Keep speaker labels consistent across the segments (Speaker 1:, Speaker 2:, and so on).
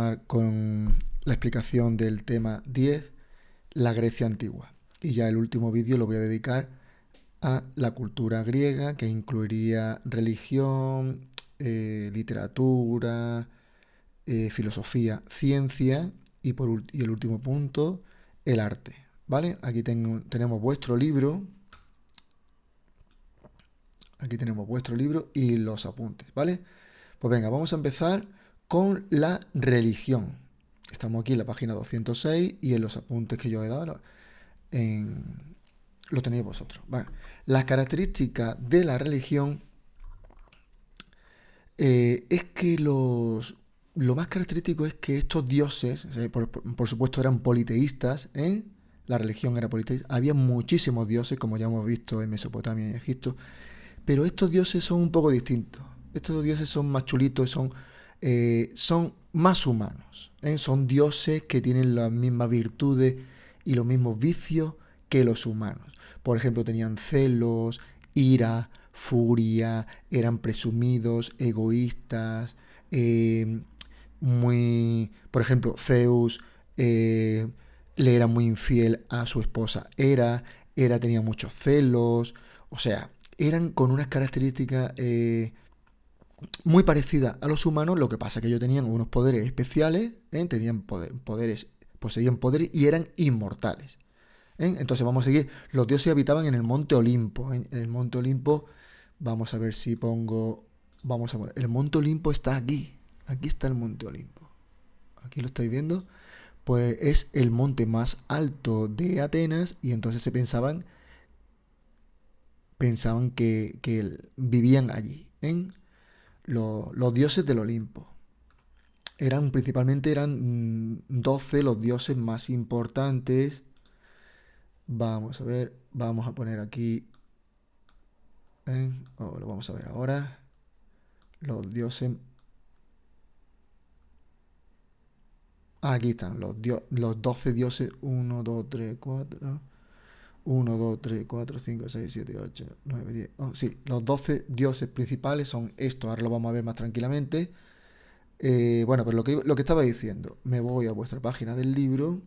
Speaker 1: continuar con la explicación del tema 10, la Grecia antigua. Y ya el último vídeo lo voy a dedicar a la cultura griega, que incluiría religión, literatura, filosofía, ciencia y el último punto, el arte. ¿Vale? Aquí tenemos vuestro libro. Aquí tenemos vuestro libro y los apuntes, ¿vale? Pues venga, vamos a empezar con la religión. Estamos aquí en la página 206 y en los apuntes que yo he dado lo tenéis vosotros. Vale. Las características de la religión es que lo más característico es que estos dioses, por supuesto, eran politeístas, ¿eh? La religión era politeísta. Había muchísimos dioses, como ya hemos visto en Mesopotamia y Egipto, pero estos dioses son un poco distintos. Estos dioses son más chulitos, son más humanos, ¿eh? Son dioses que tienen las mismas virtudes y los mismos vicios que los humanos. Por ejemplo, tenían celos, ira, furia, eran presumidos, egoístas, por ejemplo, Zeus le era muy infiel a su esposa Hera tenía muchos celos, o sea, eran con unas características muy parecidas a los humanos, lo que pasa que ellos tenían unos poderes especiales, poseían poderes y eran inmortales. Entonces vamos a seguir. Los dioses habitaban en el monte Olimpo. En el monte Olimpo, vamos a ver si pongo... el monte Olimpo está aquí. Aquí está el monte Olimpo. Aquí lo estáis viendo. Pues es el monte más alto de Atenas y entonces se pensaban que vivían allí, los dioses del Olimpo. Principalmente eran 12 los dioses más importantes. Vamos a ver, vamos a poner aquí, lo vamos a ver ahora, los dioses. Aquí están los 12 dioses, 1, 2, 3, 4, 1, 2, 3, 4, 5, 6, 7, 8, 9, 10. Sí, los 12 dioses principales son estos. Ahora lo vamos a ver más tranquilamente. Bueno, pues lo que estaba diciendo. Me voy a vuestra página del libro.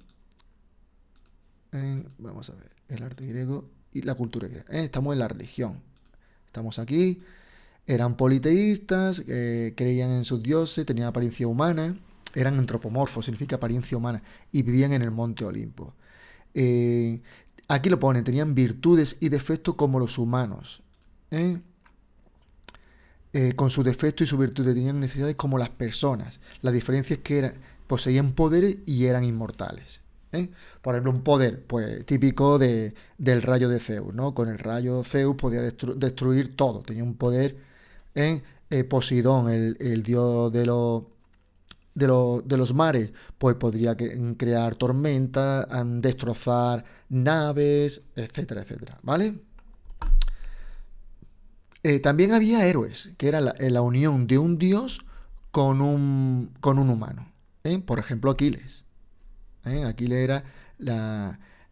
Speaker 1: Vamos a ver. El arte griego y la cultura griega. Estamos en la religión. Estamos aquí. Eran politeístas, creían en sus dioses, tenían apariencia humana. Eran antropomorfos, significa apariencia humana. Y vivían en el monte Olimpo. Aquí lo ponen, tenían virtudes y defectos como los humanos. Con sus defectos y sus virtudes tenían necesidades como las personas. La diferencia es que poseían poderes y eran inmortales. Por ejemplo, un poder pues típico del rayo de Zeus, ¿no? Con el rayo Zeus podía destruir todo. Tenía un poder. Poseidón, el dios de los mares, pues podría crear tormentas, destrozar naves, etcétera, etcétera, ¿vale? También había héroes, que era la unión de un dios con un humano. Por ejemplo, Aquiles. Aquiles era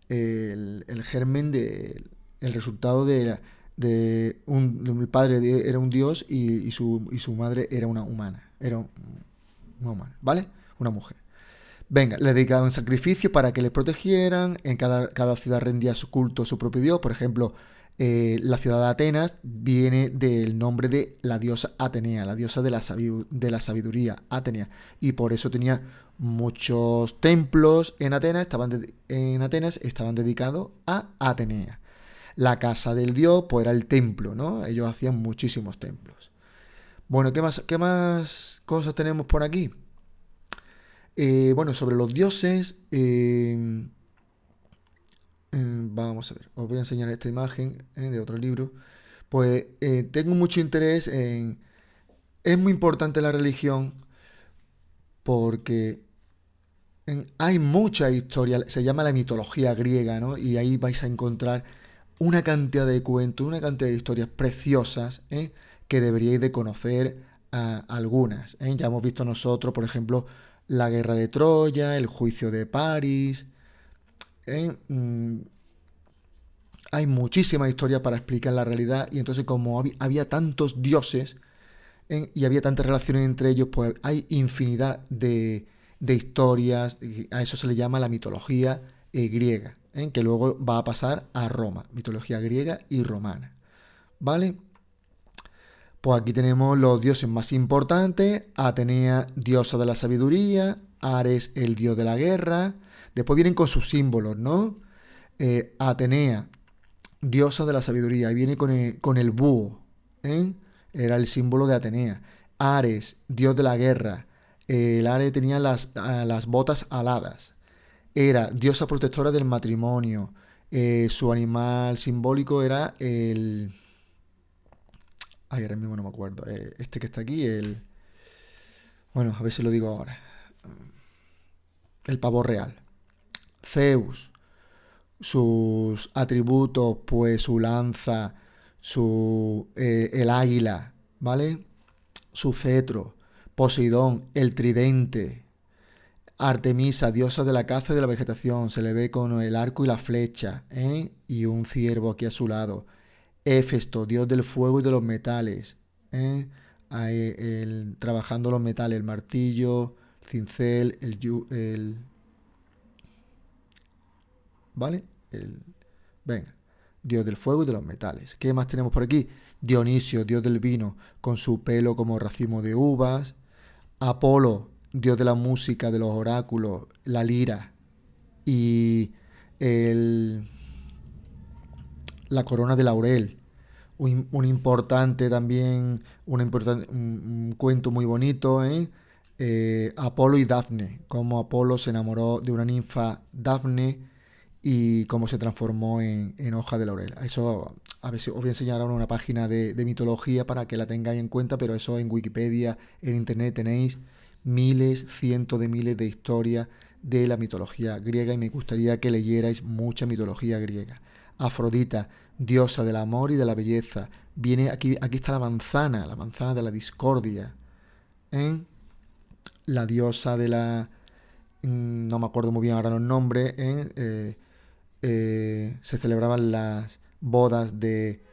Speaker 1: el germen el resultado el padre era un dios y su madre era una humana. Era una humana, ¿vale? Una mujer. Venga, le dedicaban sacrificios para que les protegieran. En cada ciudad rendía su culto a su propio dios. Por ejemplo, la ciudad de Atenas viene del nombre de la diosa Atenea, la diosa de la sabiduría, Atenea. Y por eso tenía muchos templos en Atenas, estaban dedicados a Atenea. La casa del dios, pues era el templo, ¿no? Ellos hacían muchísimos templos. Bueno, ¿qué más cosas tenemos por aquí? Bueno, sobre los dioses, vamos a ver, os voy a enseñar esta imagen de otro libro. Pues tengo mucho interés en... Es muy importante la religión porque hay mucha historia, se llama la mitología griega, ¿no? Y ahí vais a encontrar una cantidad de cuentos, una cantidad de historias preciosas, que deberíais de conocer algunas. Ya hemos visto nosotros, por ejemplo, la guerra de Troya, el juicio de París. Hay muchísimas historias para explicar la realidad y entonces como había tantos dioses y había tantas relaciones entre ellos, pues hay infinidad de de historias, a eso se le llama la mitología griega, que luego va a pasar a Roma, mitología griega y romana, ¿vale? Pues aquí tenemos los dioses más importantes: Atenea, diosa de la sabiduría; Ares, el dios de la guerra. Después vienen con sus símbolos, ¿no? Atenea, diosa de la sabiduría, y viene con el búho, ¿eh? Era el símbolo de Atenea. Ares, dios de la guerra. El Ares tenía las botas aladas. Era diosa protectora del matrimonio. Su animal simbólico era el... Ay, ahora mismo no me acuerdo. Este que está aquí, el... Bueno, a ver si lo digo ahora. El pavo real. Zeus, sus atributos, pues su lanza, el águila, ¿vale? Su cetro. Poseidón, el tridente. Artemisa, diosa de la caza y de la vegetación, se le ve con el arco y la flecha, ¿eh? Y un ciervo aquí a su lado. Éfesto, dios del fuego y de los metales, ¿eh? Trabajando los metales, el martillo, el cincel, ¿vale? Venga, dios del fuego y de los metales. ¿Qué más tenemos por aquí? Dionisio, dios del vino, con su pelo como racimo de uvas. Apolo, dios de la música, de los oráculos, la lira y la corona de laurel. Un importante también, un cuento muy bonito, ¿eh? Apolo y Dafne, cómo Apolo se enamoró de una ninfa Dafne y cómo se transformó en hoja de laurel. Eso, a ver si os voy a enseñar ahora una página de mitología para que la tengáis en cuenta, pero eso en Wikipedia, en internet tenéis miles, cientos de miles de historias de la mitología griega, y me gustaría que leyerais mucha mitología griega. Afrodita, diosa del amor y de la belleza. Viene aquí está la manzana de la discordia, ¿eh? La diosa de la... No me acuerdo muy bien ahora los nombres, ¿eh? Se celebraban las bodas de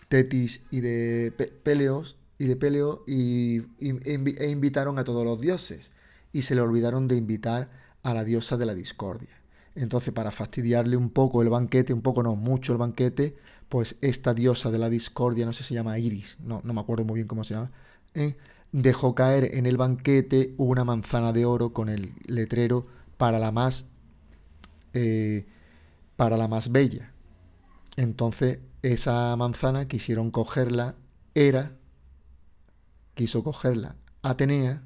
Speaker 1: Tetis y de Peleo e invitaron a todos los dioses, y se le olvidaron de invitar a la diosa de la discordia. Entonces, para fastidiarle un poco el banquete, un poco no, mucho el banquete, pues esta diosa de la discordia, no sé si se llama Iris, no me acuerdo muy bien cómo se llama, dejó caer en el banquete una manzana de oro con el letrero para la más bella. Entonces, esa manzana quiso cogerla Atenea,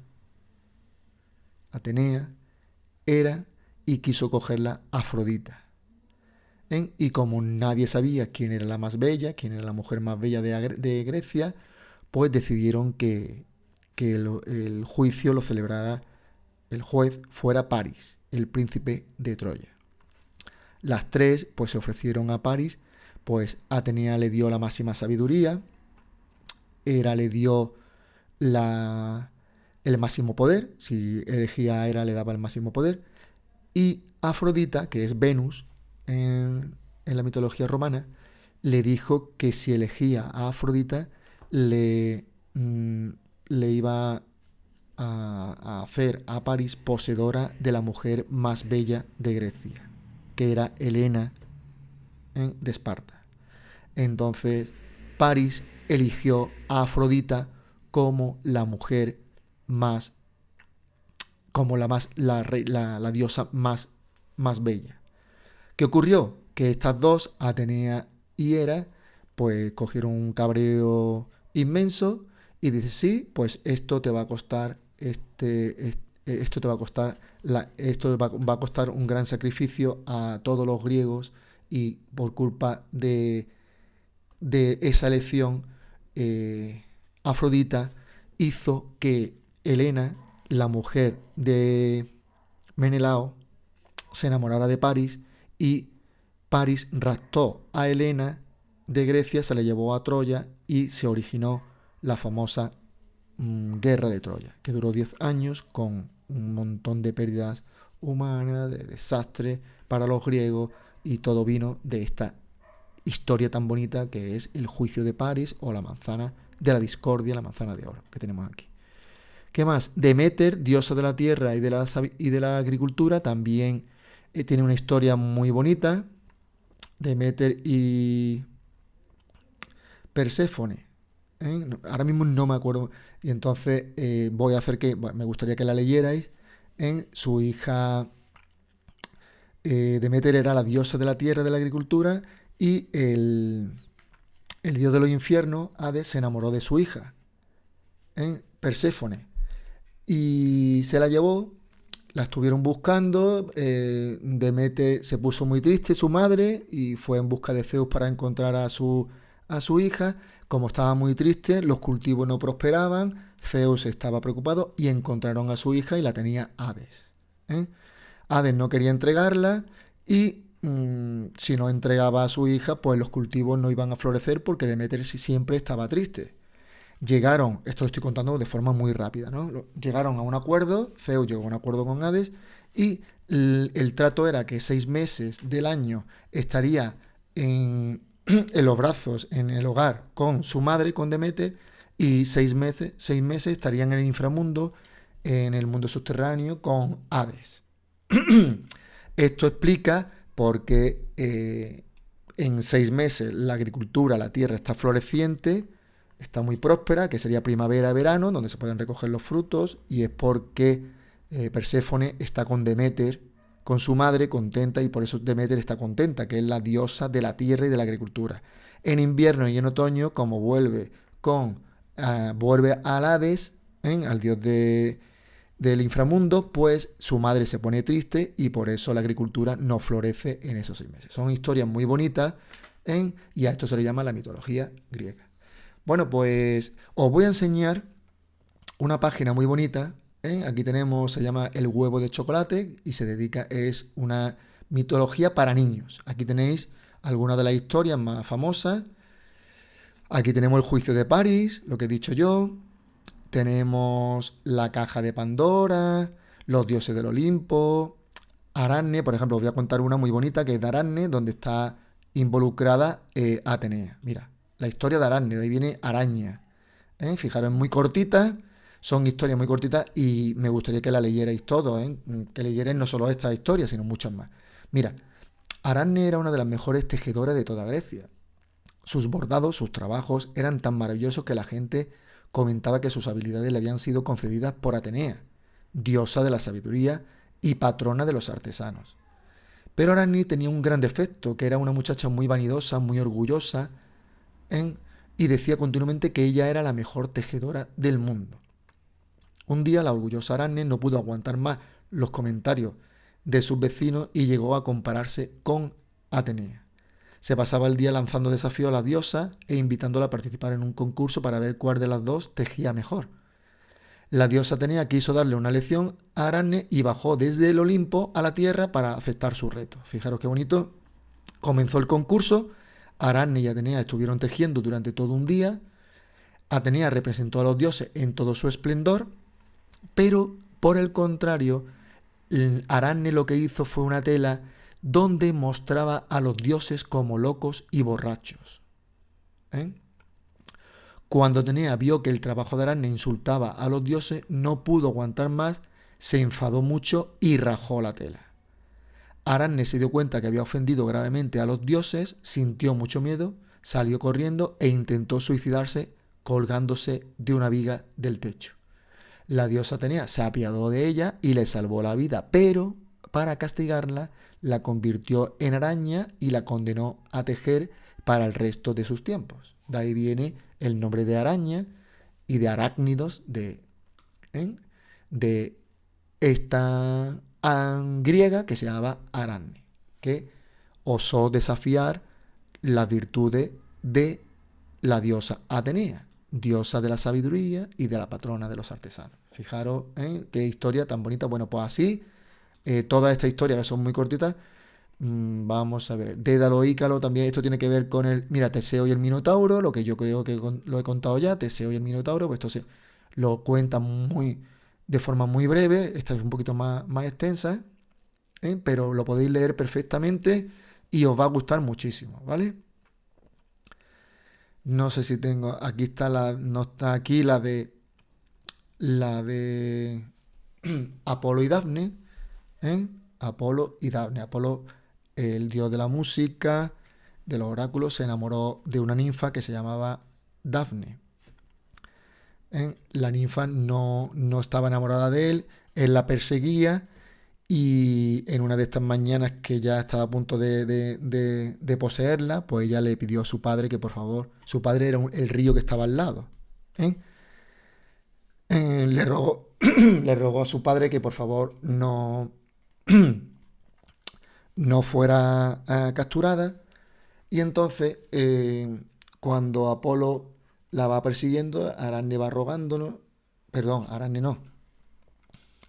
Speaker 1: Hera, y quiso cogerla Afrodita. Y como nadie sabía quién era la más bella, quién era la mujer más bella de Grecia, pues decidieron que el juicio lo celebrara, el juez fuera Paris, el príncipe de Troya. Las tres pues se ofrecieron a Paris, pues Atenea le dio la máxima sabiduría, Hera le dio el máximo poder, si elegía a Hera le daba el máximo poder, y Afrodita, que es Venus en la mitología romana, le dijo que si elegía a Afrodita le iba a hacer a Paris poseedora de la mujer más bella de Grecia, que era Helena de Esparta. Entonces Paris eligió a Afrodita como la mujer más, como la diosa más bella. ¿Qué ocurrió? Que estas dos, Atenea y Hera, pues cogieron un cabreo inmenso y dice: sí, pues esto te va a costar esto va a costar un gran sacrificio a todos los griegos, y por culpa de esa elección, Afrodita hizo que Helena, la mujer de Menelao, se enamorara de Paris, y Paris raptó a Helena de Grecia, se la llevó a Troya y se originó la famosa guerra de Troya, que duró 10 años con un montón de pérdidas humanas, de desastre para los griegos, y todo vino de esta historia tan bonita que es el juicio de Paris, o la manzana de la discordia, la manzana de oro que tenemos aquí. ¿Qué más? Deméter, diosa de la tierra y de la agricultura, también tiene una historia muy bonita. Deméter y Perséfone. Ahora mismo no me acuerdo. Y entonces voy a hacer que, bueno, me gustaría que la leyerais. En su hija Deméter era la diosa de la tierra y de la agricultura y el dios de los infiernos, Hades, se enamoró de su hija, Perséfone. Y se la llevó, la estuvieron buscando, Deméter se puso muy triste, su madre, y fue en busca de Zeus para encontrar a su hija. Como estaba muy triste, los cultivos no prosperaban, Zeus estaba preocupado y encontraron a su hija y la tenía Hades. Hades no quería entregarla y si no entregaba a su hija, pues los cultivos no iban a florecer porque Deméter siempre estaba triste. Llegaron, esto lo estoy contando de forma muy rápida, ¿no? Llegaron a un acuerdo, Zeus llegó a un acuerdo con Hades y el trato era que 6 meses del año estaría en los brazos, en el hogar con su madre, con Deméter, y 6 meses estarían en el inframundo, en el mundo subterráneo, con Hades. Esto explica por qué en 6 meses la agricultura, la tierra está floreciente, está muy próspera, que sería primavera-verano, donde se pueden recoger los frutos, y es porque Perséfone está con Deméter, con su madre, contenta, y por eso Deméter está contenta, que es la diosa de la tierra y de la agricultura. En invierno y en otoño, como vuelve al Hades, al dios del inframundo, pues su madre se pone triste y por eso la agricultura no florece en esos 6 meses. Son historias muy bonitas y a esto se le llama la mitología griega. Bueno, pues os voy a enseñar una página muy bonita. Aquí tenemos, se llama El huevo de chocolate y es una mitología para niños. Aquí tenéis algunas de las historias más famosas. Aquí tenemos el juicio de París, lo que he dicho yo. Tenemos la caja de Pandora, los dioses del Olimpo, Aracne, por ejemplo, os voy a contar una muy bonita que es de Aracne, donde está involucrada Atenea. Mira, la historia de Aracne, de ahí viene araña. Fijaros, es muy cortita, son historias muy cortitas y me gustaría que la leyerais todo, que leyerais no solo esta historia, sino muchas más. Mira, Aracne era una de las mejores tejedoras de toda Grecia. Sus bordados, sus trabajos eran tan maravillosos que la gente comentaba que sus habilidades le habían sido concedidas por Atenea, diosa de la sabiduría y patrona de los artesanos. Pero Aracne tenía un gran defecto, que era una muchacha muy vanidosa, muy orgullosa, y decía continuamente que ella era la mejor tejedora del mundo. Un día la orgullosa Aracne no pudo aguantar más los comentarios de sus vecinos y llegó a compararse con Atenea. Se pasaba el día lanzando desafíos a la diosa e invitándola a participar en un concurso para ver cuál de las dos tejía mejor. La diosa Atenea quiso darle una lección a Aracne y bajó desde el Olimpo a la tierra para aceptar su reto. Fijaros qué bonito. Comenzó el concurso. Aracne y Atenea estuvieron tejiendo durante todo un día. Atenea representó a los dioses en todo su esplendor, pero por el contrario, Aracne lo que hizo fue una tela donde mostraba a los dioses como locos y borrachos. Cuando Atenea vio que el trabajo de Aracne insultaba a los dioses, no pudo aguantar más, se enfadó mucho y rajó la tela. Aracne se dio cuenta que había ofendido gravemente a los dioses, sintió mucho miedo, salió corriendo e intentó suicidarse colgándose de una viga del techo. La diosa Atenea se apiadó de ella y le salvó la vida, pero para castigarla la convirtió en araña y la condenó a tejer para el resto de sus tiempos. De ahí viene el nombre de araña y de arácnidos de esta griega que se llamaba Aracne, que osó desafiar las virtudes de la diosa Atenea, diosa de la sabiduría y de la patrona de los artesanos. Fijaros qué historia tan bonita. Bueno, pues así, todas estas historias que son muy cortitas, vamos a ver. Dédalo, Ícaro, también esto tiene que ver con mira, Teseo y el Minotauro, lo que yo creo que lo he contado ya, Teseo y el Minotauro, pues esto lo cuentan de forma muy breve, esta es un poquito más extensa, pero lo podéis leer perfectamente y os va a gustar muchísimo, ¿vale? No sé si tengo, aquí está no está aquí la de la de Apolo y Dafne, ¿eh? Apolo y Dafne. Apolo, el dios de la música, de los oráculos, se enamoró de una ninfa que se llamaba Dafne. La ninfa no estaba enamorada de él, él la perseguía y en una de estas mañanas que ya estaba a punto de poseerla, pues ella le pidió a su padre que por favor, su padre era el río que estaba al lado, ¿eh? Le rogó, le rogó a su padre que por favor no fuera capturada. Y entonces, cuando Apolo la va persiguiendo, Aracne va rogándolo, perdón, Aracne no,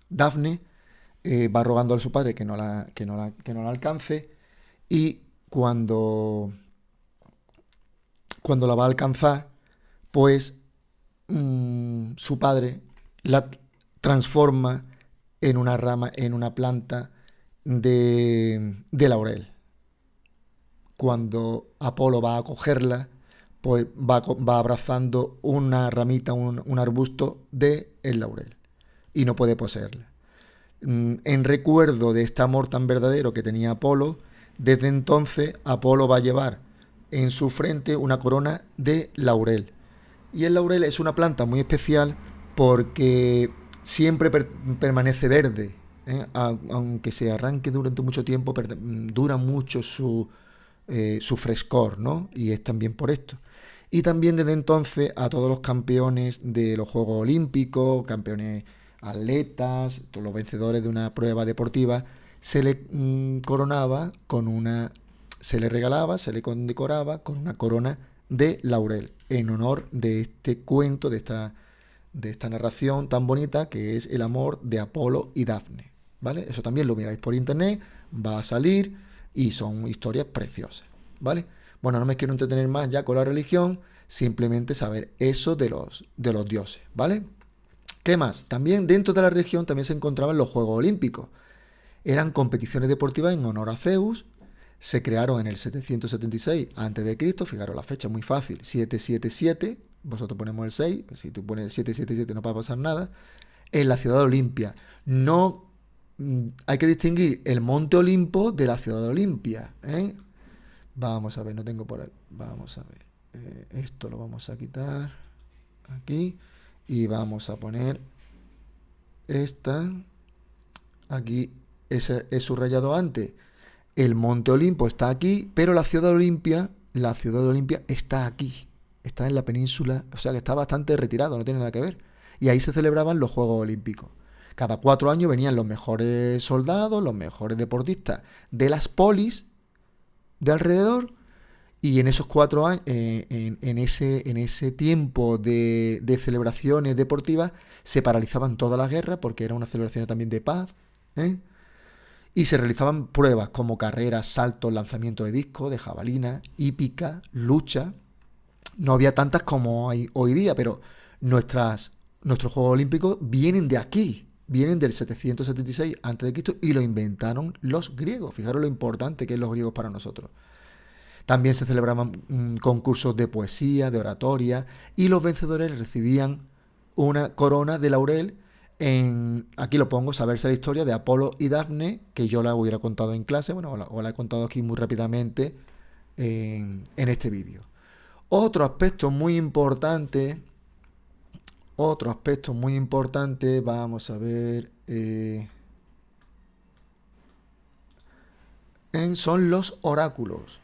Speaker 1: Dafne va rogando a su padre que no la alcance, y cuando la va a alcanzar, pues su padre la transforma en una rama, en una planta de laurel. Cuando Apolo va a cogerla, pues va abrazando una ramita, un arbusto de el laurel y no puede poseerla. En recuerdo de este amor tan verdadero que tenía Apolo, desde entonces Apolo va a llevar en su frente una corona de laurel. Y el laurel es una planta muy especial porque siempre permanece verde, ¿eh? Aunque se arranque durante mucho tiempo, dura mucho su frescor, ¿no? Y es también por esto. Y también desde entonces a todos los campeones de los Juegos Olímpicos, campeones atletas, todos los vencedores de una prueba deportiva, se le coronaba con una, se le regalaba, se le condecoraba con una corona de laurel, en honor de este cuento, de esta narración tan bonita que es el amor de Apolo y Dafne, ¿vale? Eso también lo miráis por internet, va a salir y son historias preciosas, ¿vale? Bueno, no me quiero entretener más ya con la religión, simplemente saber eso de los dioses, ¿vale? ¿Qué más? También dentro de la religión también se encontraban los Juegos Olímpicos. Eran competiciones deportivas en honor a Zeus. Se crearon en el 776 a.C. Fijaros la fecha, muy fácil. 777. Vosotros ponemos el 6. Pues si tú pones el 777 no va a pasar nada. En la ciudad de Olimpia. No hay que distinguir el monte Olimpo de la ciudad de Olimpia, ¿eh? Vamos a ver, no tengo por ahí. Vamos a ver. Esto lo vamos a quitar aquí. Y vamos a poner esta. Aquí he subrayado antes. El monte Olimpo está aquí, pero la ciudad de Olimpia está aquí. Está en la península, o sea que está bastante retirado, no tiene nada que ver. Y ahí se celebraban los Juegos Olímpicos. Cada 4 años venían los mejores soldados, los mejores deportistas de las polis de alrededor. Y en esos 4 años, en ese tiempo de celebraciones deportivas, se paralizaban todas las guerras porque era una celebración también de paz, ¿eh? Y se realizaban pruebas como carreras, saltos, lanzamiento de disco, de jabalina, hípica, lucha. No había tantas como hay hoy día, pero nuestros Juegos Olímpicos vienen de aquí, vienen del 776 a.C. y lo inventaron los griegos. Fijaros lo importante que es los griegos para nosotros. También se celebraban concursos de poesía, de oratoria, y los vencedores recibían una corona de laurel. Aquí lo pongo, saberse la historia de Apolo y Dafne, que yo la hubiera contado en clase, bueno, o la he contado aquí muy rápidamente en este vídeo. Otro aspecto muy importante, vamos a ver, son los oráculos.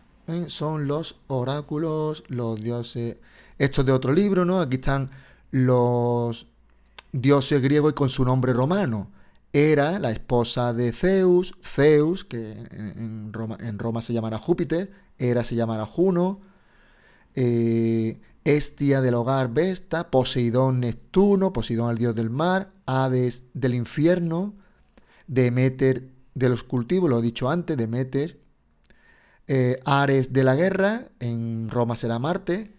Speaker 1: Son los oráculos, los dioses. Esto es de otro libro, ¿no? Aquí están los dioses griegos y con su nombre romano. Hera, la esposa de Zeus, que en Roma se llamará Júpiter, Hera se llamará Juno, Hestia del hogar Vesta, Poseidón Neptuno, Poseidón el dios del mar, Hades del infierno, Deméter de los cultivos, lo he dicho antes, Deméter, Ares de la guerra, en Roma será Marte,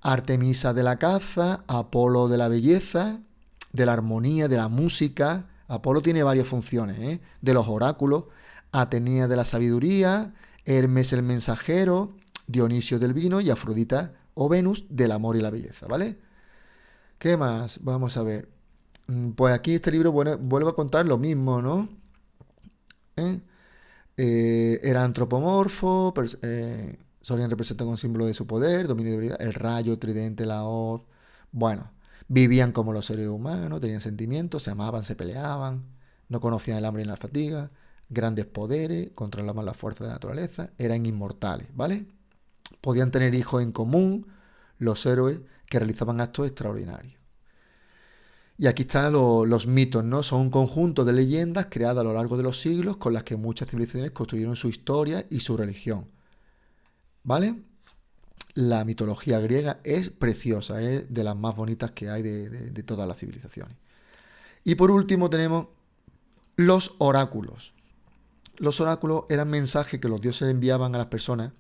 Speaker 1: Artemisa de la caza, Apolo de la belleza, de la armonía, de la música. Apolo tiene varias funciones, ¿eh? De los oráculos, Atenea de la sabiduría, Hermes el mensajero, Dionisio del vino y Afrodita o Venus del amor y la belleza, ¿vale? ¿Qué más? Vamos a ver. Pues aquí este libro vuelve a contar lo mismo, ¿no? ¿Eh? Era antropomorfo, solían representar un símbolo de su poder, dominio y debilidad, el rayo, tridente, la hoz. Bueno, vivían como los seres humanos, tenían sentimientos, se amaban, se peleaban, no conocían el hambre ni la fatiga, grandes poderes, controlaban la fuerza de la naturaleza, eran inmortales, ¿vale? Podían tener hijos en común, los héroes que realizaban actos extraordinarios. Y aquí están los mitos, ¿no? Son un conjunto de leyendas creadas a lo largo de los siglos con las que muchas civilizaciones construyeron su historia y su religión. ¿Vale? La mitología griega es preciosa, es de las más bonitas que hay de todas las civilizaciones. Y por último tenemos los oráculos. Los oráculos eran mensajes que los dioses enviaban a las personas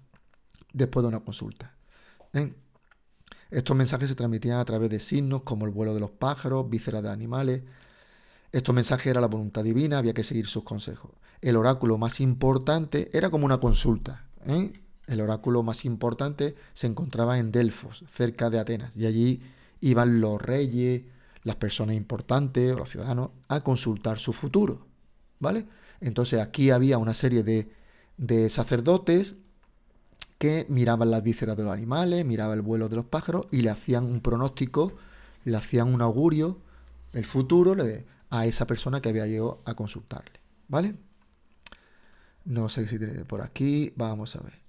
Speaker 1: después de una consulta. ¿Eh? Estos mensajes se transmitían a través de signos como el vuelo de los pájaros, vísceras de animales. Estos mensajes eran la voluntad divina, había que seguir sus consejos. El oráculo más importante era como una consulta. El oráculo más importante se encontraba en Delfos, cerca de Atenas, y allí iban los reyes, las personas importantes o los ciudadanos a consultar su futuro. ¿Vale? Entonces aquí había una serie de sacerdotes que miraban las vísceras de los animales, miraban el vuelo de los pájaros y le hacían un pronóstico, le hacían un augurio, el futuro a esa persona que había llegado a consultarle. ¿Vale? No sé si tiene por aquí, vamos a ver.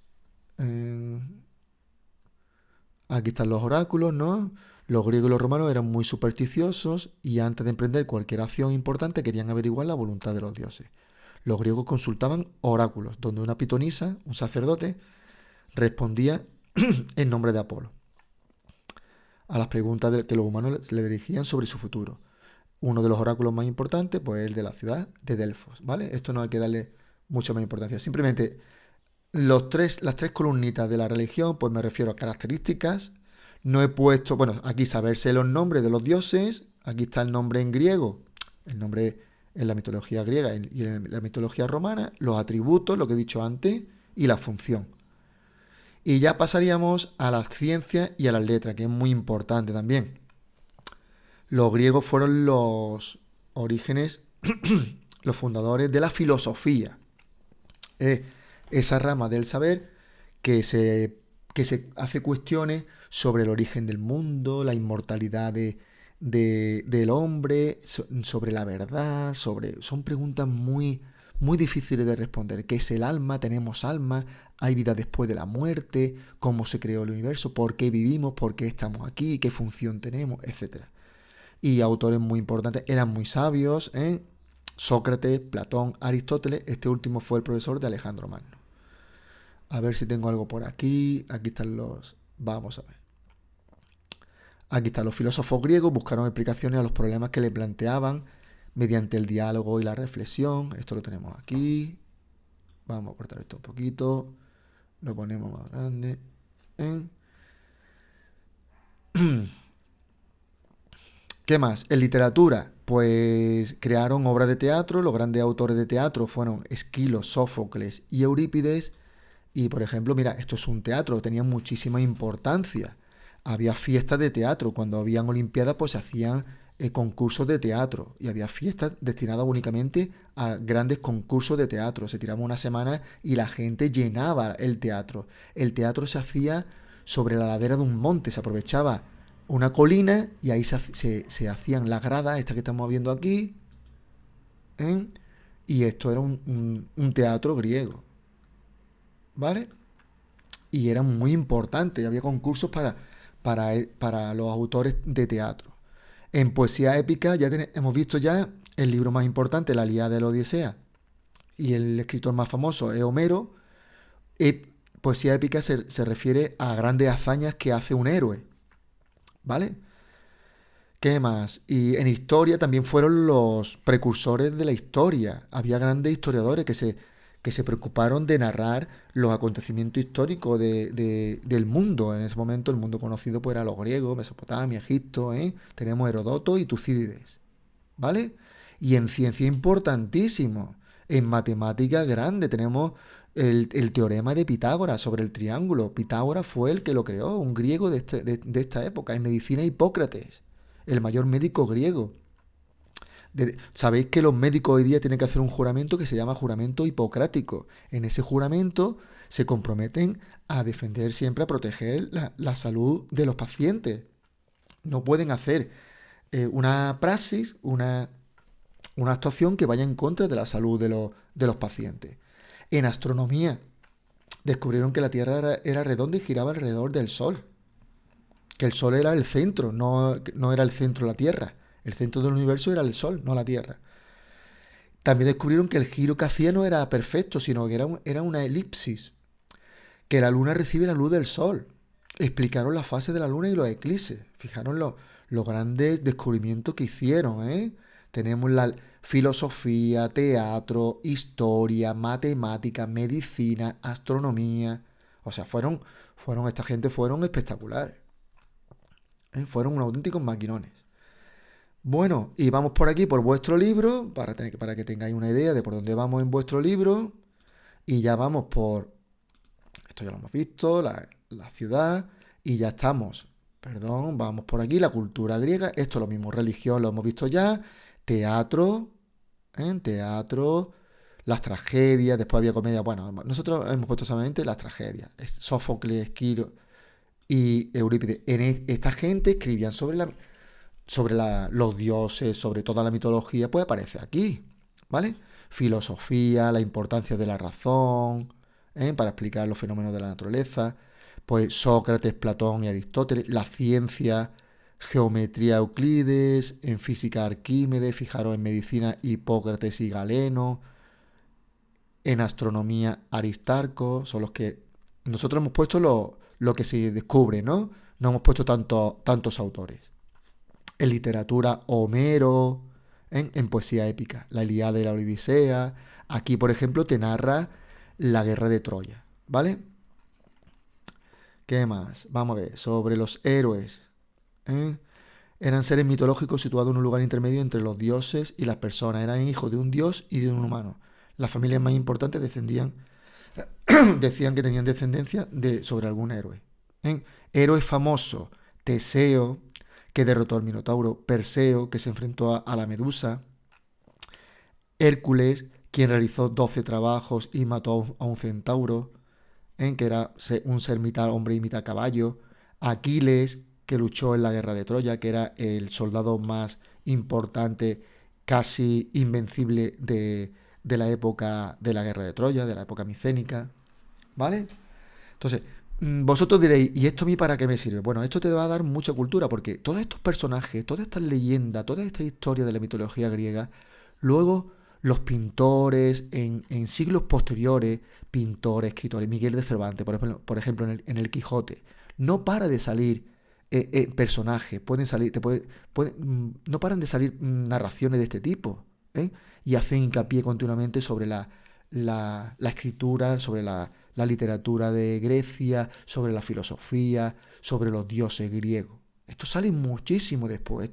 Speaker 1: Aquí están los oráculos, ¿no? Los griegos y los romanos eran muy supersticiosos y antes de emprender cualquier acción importante querían averiguar la voluntad de los dioses. Los griegos consultaban oráculos, donde una pitonisa, un sacerdote, respondía en nombre de Apolo a las preguntas que los humanos le dirigían sobre su futuro. Uno de los oráculos más importantes, pues el de la ciudad de Delfos, ¿vale? Esto no hay que darle mucha más importancia. Simplemente las tres columnitas de la religión, pues me refiero a características. No he puesto, bueno, aquí saberse los nombres de los dioses. Aquí está el nombre en griego, el nombre en la mitología griega y en la mitología romana, los atributos, lo que he dicho antes, y la función. Y ya pasaríamos a las ciencias y a las letras, que es muy importante también. Los griegos fueron los orígenes, los fundadores de la filosofía. Esa rama del saber que se hace cuestiones sobre el origen del mundo, la inmortalidad del hombre, sobre la verdad, son preguntas muy, muy difíciles de responder. ¿Qué es el alma? ¿Tenemos alma? ¿Hay vida después de la muerte? ¿Cómo se creó el universo? ¿Por qué vivimos? ¿Por qué estamos aquí? ¿Qué función tenemos? Etcétera. Y autores muy importantes, eran muy sabios, Sócrates, Platón, Aristóteles. Este último fue el profesor de Alejandro Magno. A ver si tengo algo por aquí. Aquí están los... Vamos a ver. Aquí están los filósofos griegos. Buscaron explicaciones a los problemas que le planteaban mediante el diálogo y la reflexión. Esto lo tenemos aquí. Vamos a cortar esto un poquito. Lo ponemos más grande. ¿Qué más? En literatura, pues crearon obras de teatro. Los grandes autores de teatro fueron Esquilo, Sófocles y Eurípides. Y por ejemplo, mira, esto es un teatro, tenía muchísima importancia. Había fiestas de teatro, cuando habían olimpiadas pues se hacían concursos de teatro y había fiestas destinadas únicamente a grandes concursos de teatro. Se tiraba una semana y la gente llenaba el teatro. El teatro se hacía sobre la ladera de un monte, se aprovechaba una colina y ahí se hacían las gradas, estas que estamos viendo aquí, ¿eh? Y esto era un teatro griego, ¿vale? Y era muy importante, había concursos para los autores de teatro. En poesía épica hemos visto ya el libro más importante, la Ilíada de la Odisea, y el escritor más famoso es Homero. Poesía épica se refiere a grandes hazañas que hace un héroe, ¿vale? ¿Qué más? Y en historia también fueron los precursores de la historia. Había grandes historiadores que se preocuparon de narrar los acontecimientos históricos del mundo. En ese momento el mundo conocido pues era los griegos, Mesopotamia, Egipto, tenemos Herodoto y Tucídides, ¿vale? Y en ciencia importantísimo, en matemática grande, tenemos el teorema de Pitágoras sobre el triángulo. Pitágoras fue el que lo creó, un griego de esta época. En medicina, Hipócrates, el mayor médico griego. Sabéis que los médicos hoy día tienen que hacer un juramento que se llama juramento hipocrático. En ese juramento se comprometen a defender siempre, a proteger la salud de los pacientes. No pueden hacer una praxis, una actuación que vaya en contra de la salud de los pacientes. En astronomía descubrieron que la Tierra era redonda y giraba alrededor del Sol. Que el Sol era el centro, no era el centro de la Tierra. El centro del universo era el Sol, no la Tierra. También descubrieron que el giro que hacía no era perfecto, sino que era una elipsis. Que la Luna recibe la luz del Sol. Explicaron las fases de la Luna y los eclipses. Fijaron los grandes descubrimientos que hicieron, ¿eh? Tenemos la filosofía, teatro, historia, matemática, medicina, astronomía. O sea, esta gente fueron espectaculares. Fueron unos auténticos maquinones. Bueno, y vamos por aquí, por vuestro libro, para que tengáis una idea de por dónde vamos en vuestro libro. Y ya vamos por, esto ya lo hemos visto, la ciudad, y ya estamos. Perdón, vamos por aquí, la cultura griega, esto es lo mismo, religión lo hemos visto ya, teatro, teatro, las tragedias, después había comedia, bueno, nosotros hemos puesto solamente las tragedias, Sófocles, Esquilo y Eurípides. Esta gente escribían sobre los dioses, sobre toda la mitología, pues aparece aquí, ¿vale? Filosofía, la importancia de la razón, para explicar los fenómenos de la naturaleza, pues Sócrates, Platón y Aristóteles, la ciencia, geometría Euclides, en física Arquímedes, fijaros en medicina Hipócrates y Galeno, en astronomía Aristarco, son los que nosotros hemos puesto lo que se descubre, ¿no? No hemos puesto tantos autores. En literatura Homero, en poesía épica, la Ilíada y la Odisea. Aquí, por ejemplo, te narra la guerra de Troya, ¿vale? ¿Qué más? Vamos a ver, sobre los héroes. Eran seres mitológicos situados en un lugar intermedio entre los dioses y las personas. Eran hijos de un dios y de un humano. Las familias más importantes decían que tenían descendencia sobre algún héroe. Héroes famosos, Teseo, que derrotó al Minotauro, Perseo, que se enfrentó a la Medusa, Hércules, quien realizó 12 trabajos y mató a un centauro, que era un ser mitad hombre y mitad caballo, Aquiles, que luchó en la guerra de Troya, que era el soldado más importante, casi invencible de la época de la guerra de Troya, de la época micénica, ¿vale? Entonces, vosotros diréis, ¿y esto a mí para qué me sirve? Bueno, esto te va a dar mucha cultura, porque todos estos personajes, todas estas leyendas, toda esta historia de la mitología griega, luego los pintores en siglos posteriores, pintores, escritores, Miguel de Cervantes, por ejemplo en el Quijote, no para de salir personajes, no paran de salir narraciones de este tipo, y hacen hincapié continuamente sobre la escritura, sobre la literatura de Grecia, sobre la filosofía, sobre los dioses griegos. Esto sale muchísimo después.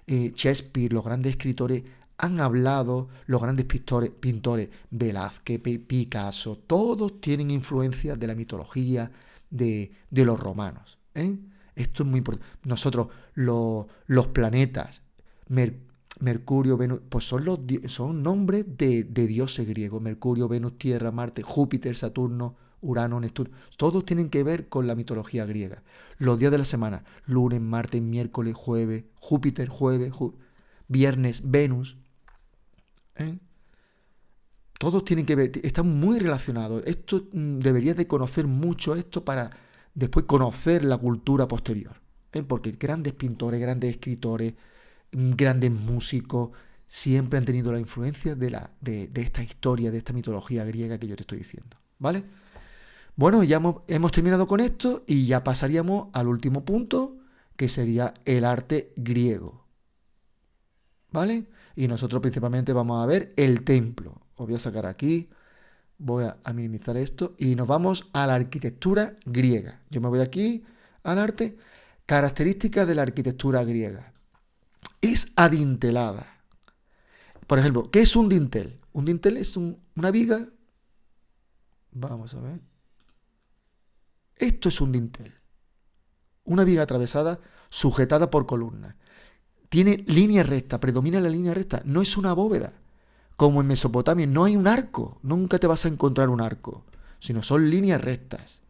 Speaker 1: Shakespeare, los grandes escritores han hablado, los grandes pintores, Velázquez, Picasso, todos tienen influencia de la mitología de los romanos. Esto es muy importante. Nosotros, los planetas, Mercurio, Venus, pues son nombres de dioses griegos. Mercurio, Venus, Tierra, Marte, Júpiter, Saturno, Urano, Neptuno. Todos tienen que ver con la mitología griega. Los días de la semana, lunes, martes, miércoles, jueves, Júpiter, viernes, Venus. Todos tienen que ver, están muy relacionados. Esto deberías de conocer mucho esto para después conocer la cultura posterior. Porque grandes pintores, grandes escritores, grandes músicos siempre han tenido la influencia de esta historia, de esta mitología griega que yo te estoy diciendo, ¿vale? Bueno, ya hemos terminado con esto y ya pasaríamos al último punto, que sería el arte griego, ¿vale? Y nosotros principalmente vamos a ver el templo. Os voy a sacar aquí, voy a minimizar esto y nos vamos a la arquitectura griega. Yo me voy aquí al arte. Características de la arquitectura griega. Es adintelada. Por ejemplo, ¿qué es un dintel? Un dintel es una viga. Vamos a ver. Esto es un dintel. Una viga atravesada, sujetada por columnas. tiene línea recta, predomina la línea recta, no es una bóveda. Como en Mesopotamia, no hay un arco, nunca te vas a encontrar un arco, sino son líneas rectas.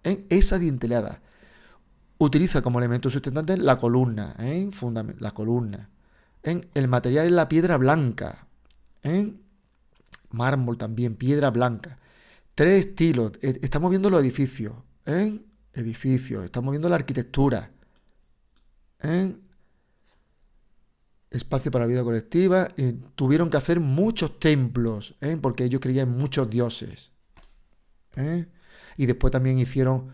Speaker 1: Esa dintelada utiliza como elemento sustentante la columna, la columna. El material es la piedra blanca, mármol también, piedra blanca. 3 estilos, estamos viendo los edificios, edificios, estamos viendo la arquitectura, espacio para la vida colectiva. Tuvieron que hacer muchos templos, porque ellos creían en muchos dioses. Y después también hicieron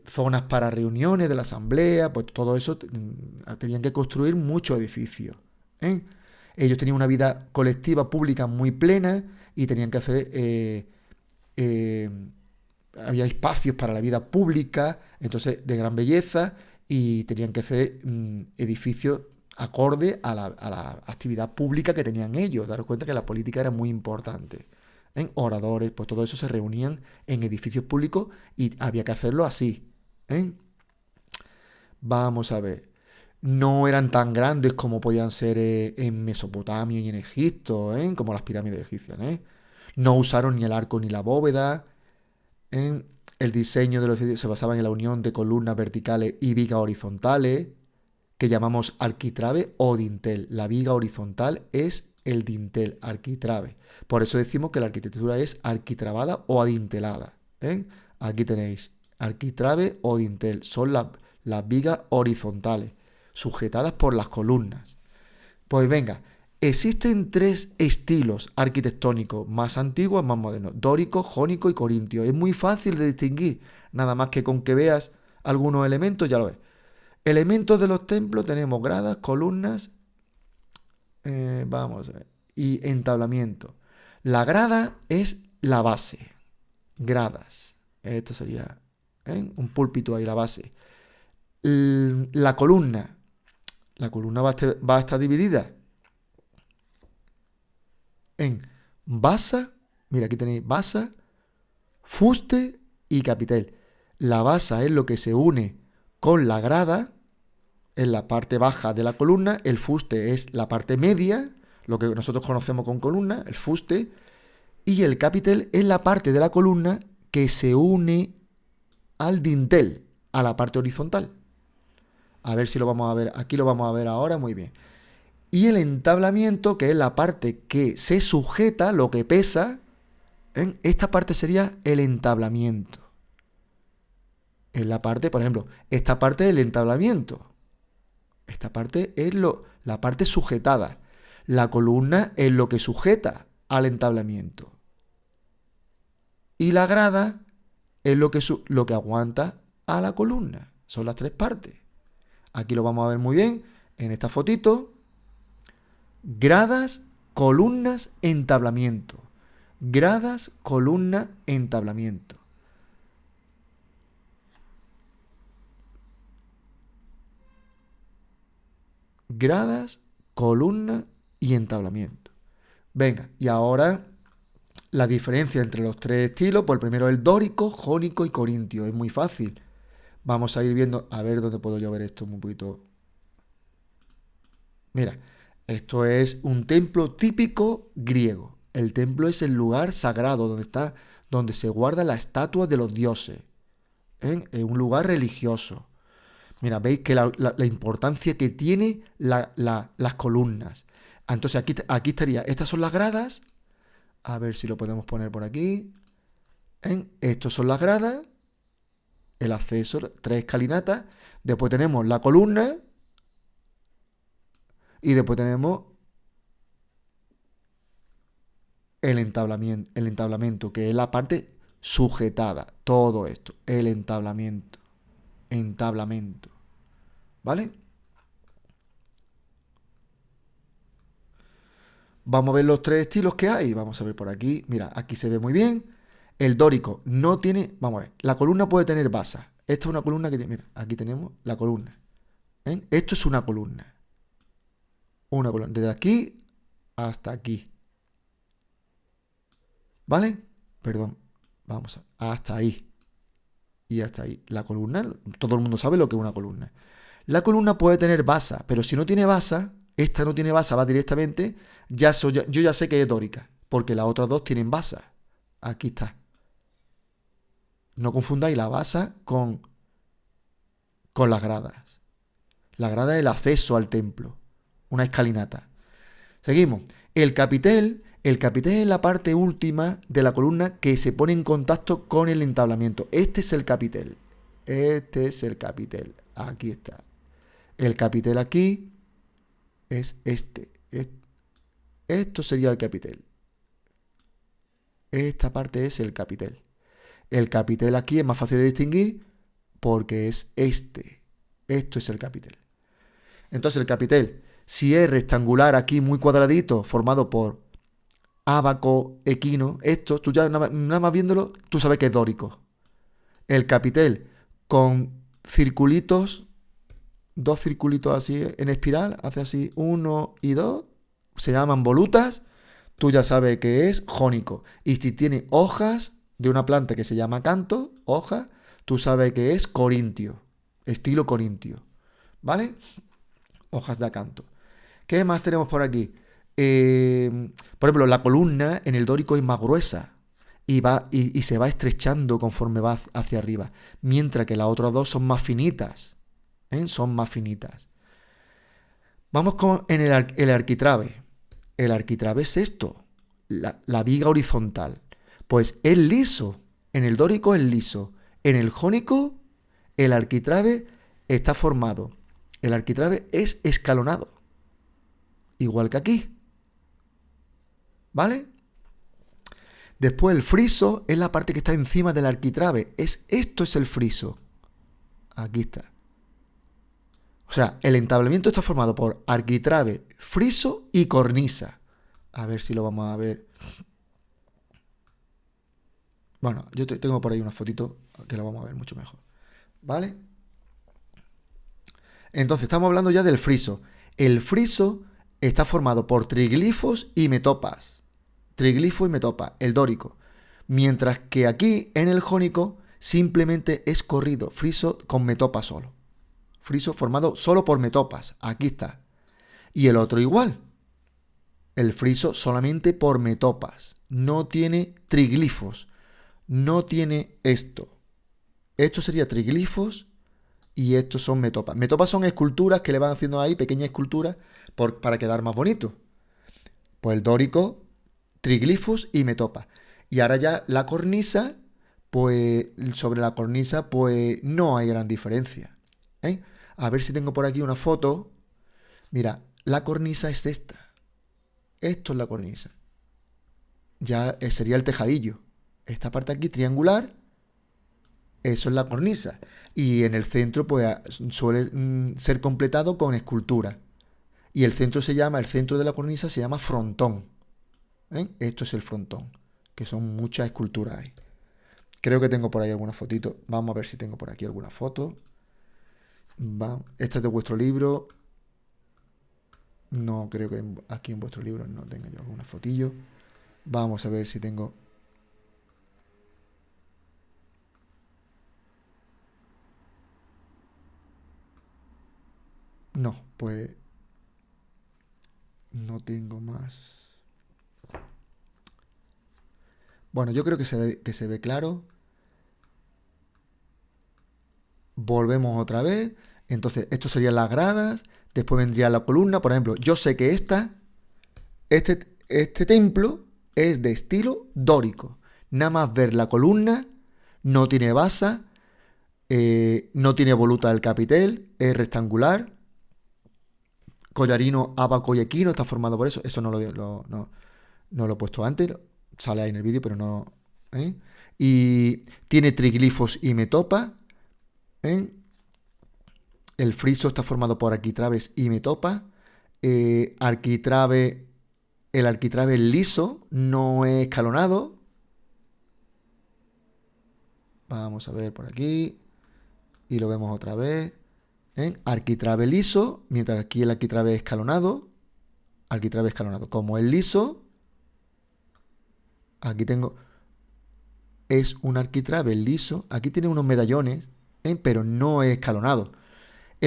Speaker 1: zonas para reuniones de la asamblea, pues todo eso tenían que construir muchos edificios. Ellos tenían una vida colectiva pública muy plena y tenían que hacer... había espacios para la vida pública, entonces de gran belleza, y tenían que hacer edificios acorde a la actividad pública que tenían ellos. Daros cuenta que la política era muy importante. Oradores, pues todo eso se reunían en edificios públicos y había que hacerlo así. Vamos a ver. No eran tan grandes como podían ser en Mesopotamia y en Egipto, como las pirámides egipcias. No usaron ni el arco ni la bóveda. El diseño de los edificios se basaba en la unión de columnas verticales y vigas horizontales, que llamamos arquitrabe o dintel. La viga horizontal es el dintel, arquitrabe. Por eso decimos que la arquitectura es arquitrabada o adintelada. Aquí tenéis arquitrabe o dintel. Son las vigas horizontales, sujetadas por las columnas. Pues venga, existen 3 estilos arquitectónicos, más antiguos, más modernos: dórico, jónico y corintio. Es muy fácil de distinguir, nada más que con que veas algunos elementos ya lo ves. Elementos de los templos tenemos gradas, columnas, vamos a ver, y entablamiento. La grada es la base, gradas. Esto sería un púlpito ahí, la base. La columna va a estar dividida en basa, mira aquí tenéis basa, fuste y capitel. La basa es lo que se une con la grada, en la parte baja de la columna. El fuste es la parte media, lo que nosotros conocemos con columna, el fuste, y el capitel es la parte de la columna que se une al dintel, a la parte horizontal. A ver si lo vamos a ver, aquí lo vamos a ver ahora muy bien. Y el entablamiento, que es la parte que se sujeta, lo que pesa, esta parte sería el entablamiento. Es la parte, por ejemplo, esta parte del entablamiento. Esta parte es la parte sujetada. La columna es lo que sujeta al entablamiento. Y la grada es lo que aguanta a la columna. Son las 3 partes. Aquí lo vamos a ver muy bien en esta fotito. Gradas, columnas, entablamiento. Gradas, columna, entablamiento. Gradas, columna y entablamiento. Venga, y ahora la diferencia entre los 3 estilos. Pues el primero es el dórico, jónico y corintio. Es muy fácil. Vamos a ir viendo, a ver dónde puedo yo ver esto un poquito. Mira, esto es un templo típico griego. El templo es el lugar sagrado donde se guarda la estatua de los dioses. Es un lugar religioso. Mira, veis que la importancia que tiene las columnas. Entonces aquí estaría, estas son las gradas. A ver si lo podemos poner por aquí. Estos son las gradas. El acceso, 3 escalinatas. Después tenemos la columna. Y después tenemos el entablamiento, que es la parte sujetada. Todo esto, el entablamiento. ¿Vale? Vamos a ver los 3 estilos que hay. Vamos a ver por aquí. Mira, aquí se ve muy bien. El dórico no tiene... Vamos a ver. La columna puede tener basas. Esta es una columna que tiene... Mira, aquí tenemos la columna. Esto es una columna. Una columna. Desde aquí hasta aquí. ¿Vale? Perdón. Vamos hasta ahí. Y hasta ahí. La columna, todo el mundo sabe lo que es una columna. La columna puede tener basa, pero si no tiene basa, esta no tiene basa, va directamente, yo ya sé que es dórica, porque las otras dos tienen basa. Aquí está. No confundáis la basa con las gradas. La grada es el acceso al templo, una escalinata. Seguimos. El capitel es la parte última de la columna que se pone en contacto con el entablamiento. Este es el capitel. Este es el capitel. Aquí está. El capitel aquí es este. Esto sería el capitel. Esta parte es el capitel. El capitel aquí es más fácil de distinguir porque es este. Esto es el capitel. Entonces el capitel, si es rectangular aquí muy cuadradito, formado por ábaco, equino, esto, tú ya nada más viéndolo, tú sabes que es dórico. El capitel con circulitos, dos circulitos así en espiral, hace así 1 y 2, se llaman volutas, tú ya sabes que es jónico. Y si tiene hojas de una planta que se llama canto, hoja, tú sabes que es corintio, estilo corintio, ¿vale? Hojas de acanto. ¿Qué más tenemos por aquí? Por ejemplo, la columna en el dórico es más gruesa y se va estrechando conforme va hacia arriba, mientras que las otras dos son más finitas. Son más finitas. Vamos con el arquitrabe. El arquitrabe es esto, la viga horizontal. Pues es liso. En el dórico es liso. En el jónico, el arquitrabe está formado. El arquitrabe es escalonado. Igual que aquí. ¿Vale? Después el friso es la parte que está encima del arquitrabe. Esto es el friso. Aquí está. O sea, el entablamiento está formado por arquitrabe, friso y cornisa. A ver si lo vamos a ver. Bueno, yo tengo por ahí una fotito que la vamos a ver mucho mejor. ¿Vale? Entonces, estamos hablando ya del friso. El friso está formado por triglifos y metopas. Triglifo y metopa, el dórico. Mientras que aquí, en el jónico, simplemente es corrido, friso con metopa solo. Friso formado solo por metopas. Aquí está. Y el otro igual. El friso solamente por metopas. No tiene triglifos. No tiene esto. Esto sería triglifos y estos son metopas. Metopas son esculturas que le van haciendo ahí, pequeñas esculturas, para quedar más bonito. Pues el dórico, triglifos y metopas. Y ahora ya la cornisa, pues sobre la cornisa, pues no hay gran diferencia. A ver si tengo por aquí una foto. Mira, la cornisa es esta. Esto es la cornisa. Ya sería el tejadillo. Esta parte aquí triangular, eso es la cornisa. Y en el centro, pues suele ser completado con escultura. Y el centro de la cornisa se llama frontón. Esto es el frontón, que son muchas esculturas ahí. Creo que tengo por ahí alguna fotito. Vamos a ver si tengo por aquí alguna foto. Esta es de vuestro libro. No, creo que aquí en vuestro libro no tenga yo alguna fotillo. Vamos a ver si tengo. No, pues no tengo más. Bueno, yo creo que se ve claro. Volvemos otra vez. Entonces, esto serían las gradas. Después vendría la columna. Por ejemplo, yo sé que este templo es de estilo dórico. Nada más ver la columna, no tiene basa, no tiene voluta del capitel, es rectangular. Collarino, ábaco y equino está formado por eso. Eso no lo he puesto antes. Sale ahí en el vídeo, pero no. Y tiene triglifos y metopa. El friso está formado por arquitrabes y metopa. El arquitrabe es liso, no es escalonado. Vamos a ver por aquí. Y lo vemos otra vez. Arquitrabe liso, mientras aquí el arquitrabe es escalonado. Arquitrabe escalonado. Como es liso, aquí tengo. Es un arquitrabe liso. Aquí tiene unos medallones, pero no es escalonado.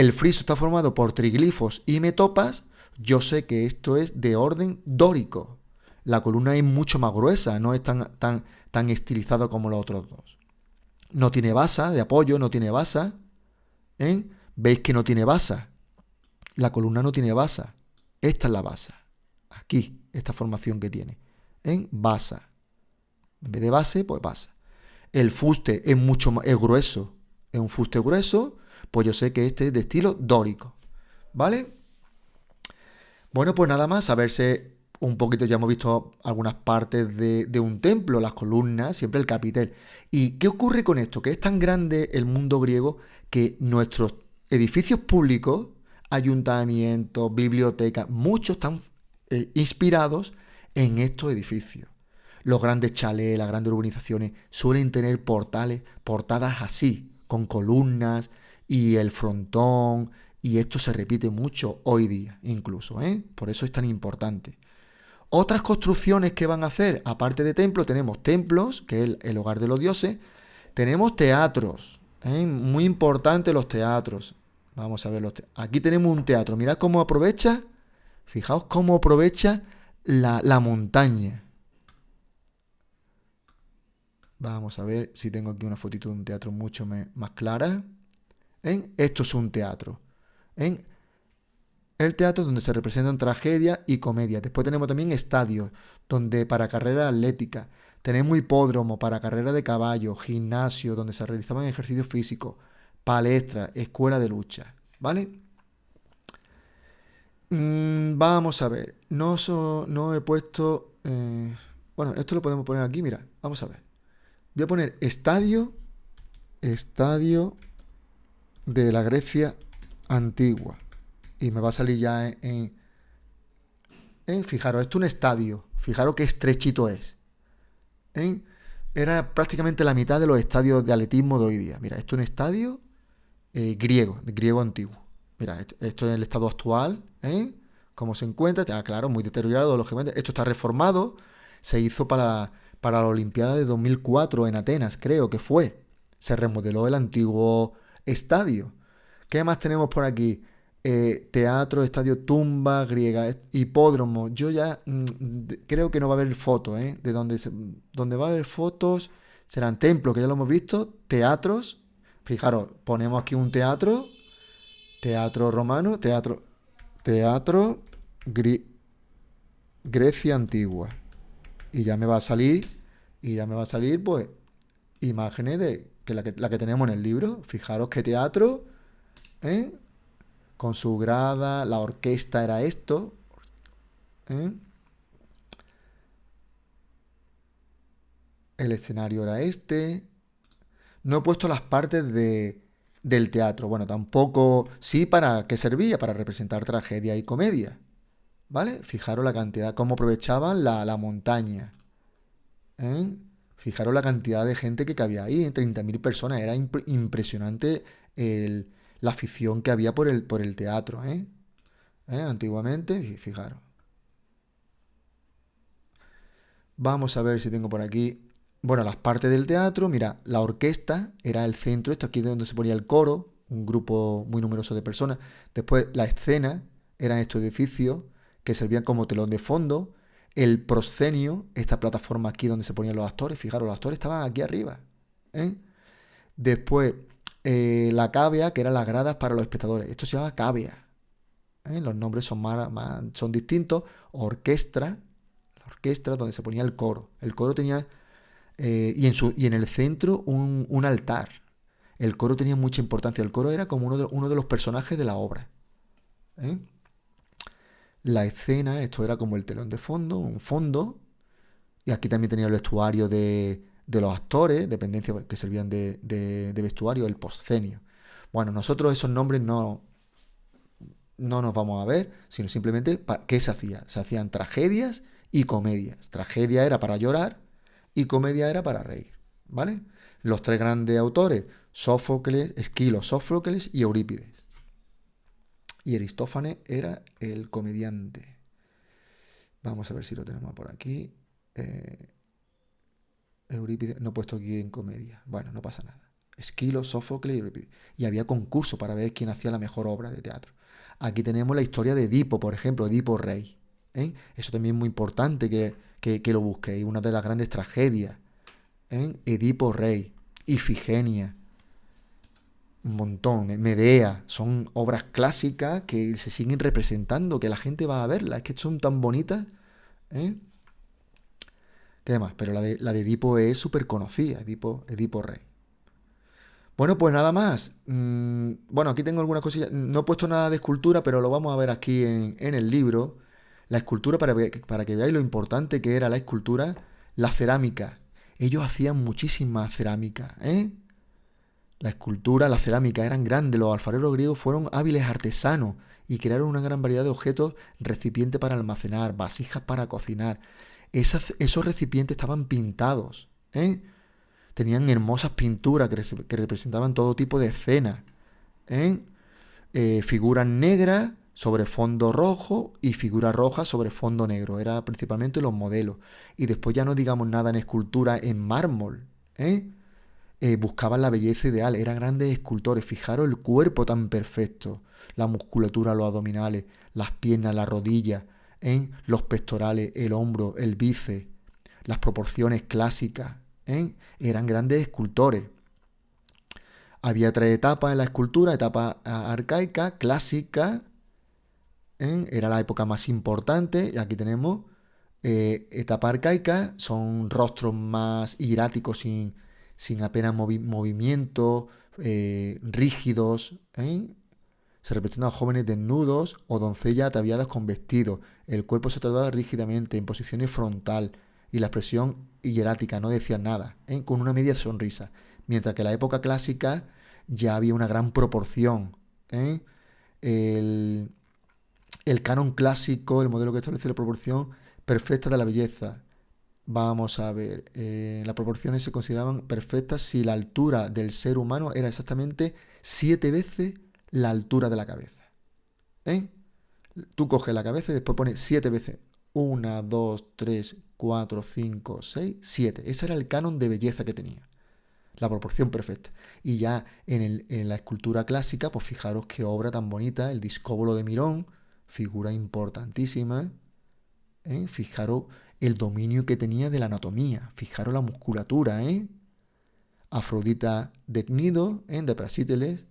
Speaker 1: el friso está formado por triglifos y metopas, yo sé que esto es de orden dórico. La columna es mucho más gruesa, no es tan estilizado como los otros dos. No tiene basa de apoyo, no tiene basa. ¿Veis que no tiene basa? La columna no tiene basa. Esta es la basa. Aquí, esta formación que tiene. Basa. En vez de base, pues basa. El fuste es mucho más grueso. Es un fuste grueso, pues yo sé que este es de estilo dórico. ¿Vale? Bueno, pues nada más, a verse un poquito, ya hemos visto algunas partes de un templo, las columnas, siempre el capitel. ¿Y qué ocurre con esto? Que es tan grande el mundo griego que nuestros edificios públicos, ayuntamientos, bibliotecas, muchos están inspirados en estos edificios. Los grandes chalés, las grandes urbanizaciones suelen tener portadas así, con columnas y el frontón, y esto se repite mucho hoy día incluso, por eso es tan importante. Otras construcciones que van a hacer, aparte de templos, tenemos templos, que es el hogar de los dioses, tenemos teatros, muy importante los teatros. Vamos a ver aquí tenemos un teatro, mirad cómo aprovecha, fijaos cómo aprovecha la montaña. Vamos a ver si tengo aquí una fotito de un teatro mucho más clara. Esto es un teatro. El teatro donde se representan tragedias y comedias. Después tenemos también estadios donde para carrera atlética. Tenemos hipódromo para carrera de caballo, gimnasio donde se realizaban ejercicios físicos, palestra, escuela de lucha. ¿Vale? Vamos a ver. No he puesto... bueno, esto lo podemos poner aquí, mira. Vamos a ver. Voy a poner estadio de la Grecia antigua. Y me va a salir ya fijaros, esto es un estadio. Fijaros qué estrechito es. Era prácticamente la mitad de los estadios de atletismo de hoy día. Mira, esto es un estadio griego antiguo. Mira, esto es el estado actual. Cómo se encuentra. Ya, claro, muy deteriorado, lógicamente. Esto está reformado. Se hizo para la Olimpiada de 2004 en Atenas, creo que fue. Se remodeló el antiguo estadio. ¿Qué más tenemos por aquí? Teatro, estadio, tumba griega, hipódromo. Yo ya creo que no va a haber fotos, de donde va a haber fotos serán templos, que ya lo hemos visto, teatros. Fijaros, ponemos aquí un teatro romano, teatro Grecia antigua. Y ya me va a salir, pues, imágenes de la que tenemos en el libro. Fijaros qué teatro, con su grada, la orquesta era esto, el escenario era este. No he puesto las partes del teatro, bueno, tampoco, sí, ¿para qué servía? Para representar tragedia y comedia, ¿vale? Fijaros la cantidad, cómo aprovechaban la montaña, Fijaros la cantidad de gente que había ahí, 30.000 personas, era impresionante la afición que había por el teatro, antiguamente, fijaros. Vamos a ver si tengo por aquí. Bueno, las partes del teatro, mira, la orquesta era el centro, esto aquí es donde se ponía el coro, un grupo muy numeroso de personas. Después la escena eran estos edificios que servían como telón de fondo. El proscenio, esta plataforma aquí donde se ponían los actores, fijaros, los actores estaban aquí arriba. Después la cavea, que eran las gradas para los espectadores. Esto se llama cavea. Los nombres son distintos. Orquestra, la orquestra donde se ponía el coro. El coro tenía, y en el centro un altar. El coro tenía mucha importancia. El coro era como uno de los personajes de la obra. La escena, esto era como el telón de fondo, un fondo. Y aquí también tenía el vestuario de los actores, dependencias que servían de vestuario, el proscenio. Bueno, nosotros esos nombres no nos vamos a ver, sino simplemente ¿qué se hacía? Se hacían tragedias y comedias. Tragedia era para llorar y comedia era para reír, ¿vale? Los tres grandes autores, Sófocles, Esquilo, Sófocles y Eurípides. Y Aristófanes era el comediante. Vamos a ver si lo tenemos por aquí. Eurípides, no he puesto aquí en comedia. Bueno, no pasa nada. Esquilo, Sófocles y Eurípides. Y había concurso para ver quién hacía la mejor obra de teatro. Aquí tenemos la historia de Edipo, por ejemplo, Edipo Rey. ¿Eh? Eso también es muy importante que lo busquéis. Una de las grandes tragedias. Edipo Rey, Ifigenia, un montón, Medea, son obras clásicas que se siguen representando, que la gente va a verlas, es que son tan bonitas. ¿eh? ¿Qué demás? Pero la de Edipo es súper conocida, Edipo Rey. Bueno, pues nada más. Bueno, aquí tengo algunas cosillas. No he puesto nada de escultura, pero lo vamos a ver aquí en el libro. La escultura, para que veáis lo importante que era la escultura, la cerámica. Ellos hacían muchísima cerámica, ¿eh? La escultura, la cerámica eran grandes. Los alfareros griegos fueron hábiles artesanos y crearon una gran variedad de objetos, recipientes para almacenar, vasijas para cocinar. Esos recipientes estaban pintados, ¿eh? Tenían hermosas pinturas que representaban todo tipo de escenas. ¿eh? Figuras negras sobre fondo rojo y figuras rojas sobre fondo negro. Eran principalmente los modelos. Y después ya no digamos nada en escultura en mármol. Buscaban la belleza ideal. Eran grandes escultores. Fijaros el cuerpo tan perfecto. La musculatura, los abdominales, las piernas, las rodillas, los pectorales, el hombro, el bíceps, las proporciones clásicas. Eran grandes escultores. Había 3 etapas en la escultura: etapa arcaica, clásica, era la época más importante, y aquí tenemos etapa arcaica, son rostros más hieráticos, sin apenas movimiento, rígidos, se representan jóvenes desnudos o doncellas ataviadas con vestidos. El cuerpo se trataba rígidamente, en posiciones frontal, y la expresión hierática no decía nada, con una media sonrisa. Mientras que en la época clásica ya había una gran proporción. El canon clásico, el modelo que establece la proporción perfecta de la belleza. Vamos a ver, las proporciones se consideraban perfectas si la altura del ser humano era exactamente 7 veces la altura de la cabeza. Tú coges la cabeza y después pones 7 veces. 1, 2, 3, 4, 5, 6, 7. Ese era el canon de belleza que tenía. La proporción perfecta. Y ya en la escultura clásica, pues fijaros qué obra tan bonita, el Discóbolo de Mirón, figura importantísima. Fijaros el dominio que tenía de la anatomía. Fijaros la musculatura. Afrodita de Cnido, de Prasíteles.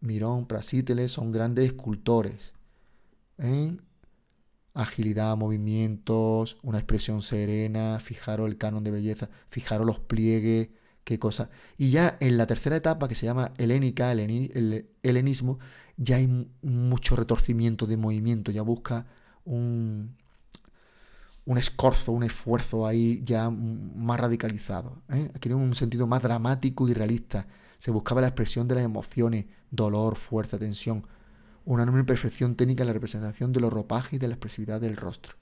Speaker 1: Mirón, Prasíteles son grandes escultores. Agilidad, movimientos, una expresión serena. Fijaros el canon de belleza. Fijaros los pliegues, qué cosa. Y ya en la tercera etapa, que se llama helénica, el helenismo, ya hay mucho retorcimiento de movimiento. Ya busca un escorzo, un esfuerzo ahí ya más radicalizado. Aquí en un sentido más dramático y realista. Se buscaba la expresión de las emociones, dolor, fuerza, tensión. Una enorme perfección técnica en la representación de los ropajes y de la expresividad del rostro.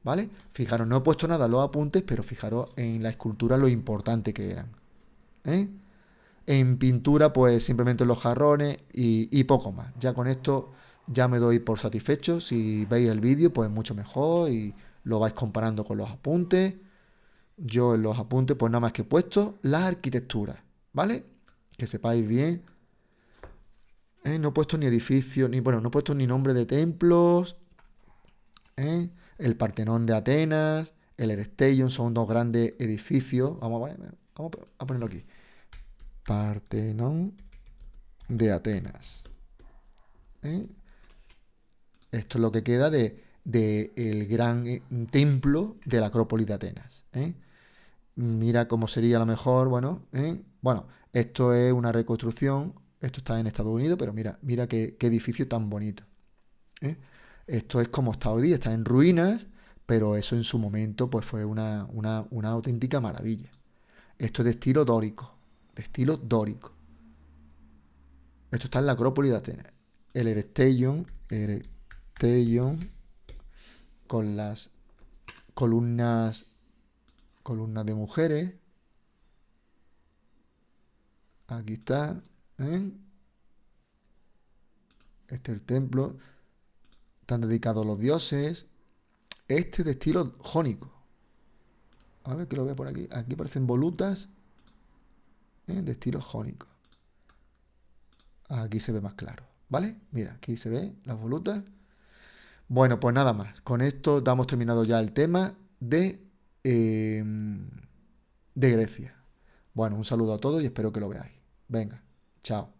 Speaker 1: ¿Vale? Fijaros, no he puesto nada en los apuntes, pero fijaros en la escultura lo importante que eran. En pintura, pues simplemente los jarrones y poco más. Ya con esto ya me doy por satisfecho. Si veis el vídeo, pues mucho mejor y lo vais comparando con los apuntes. Yo en los apuntes, pues nada más que he puesto la arquitectura, ¿vale? Que sepáis bien. No he puesto ni edificio, no he puesto ni nombre de templos. El Partenón de Atenas, el Erechtheion, son 2 grandes edificios. Vamos a ponerlo aquí. Partenón de Atenas. Esto es lo que queda de el gran templo de la Acrópolis de Atenas. Mira cómo sería a lo mejor, bueno, esto es una reconstrucción. Esto está en Estados Unidos, pero mira qué edificio tan bonito. Esto es como está hoy día, está en ruinas, pero eso en su momento pues fue una auténtica maravilla. Esto es de estilo dórico. Esto está en la Acrópolis de Atenas. El Erechtheion con las columnas de mujeres. Aquí está. Este es el templo. Están dedicados a los dioses. Este es de estilo jónico. A ver que lo veo por aquí. Aquí parecen volutas. de estilo jónico. Aquí se ve más claro, ¿vale? Mira, aquí se ve las volutas. Bueno, pues nada más. Con esto damos terminado ya el tema eh, de Grecia. Bueno, un saludo a todos y espero que lo veáis. Venga, chao.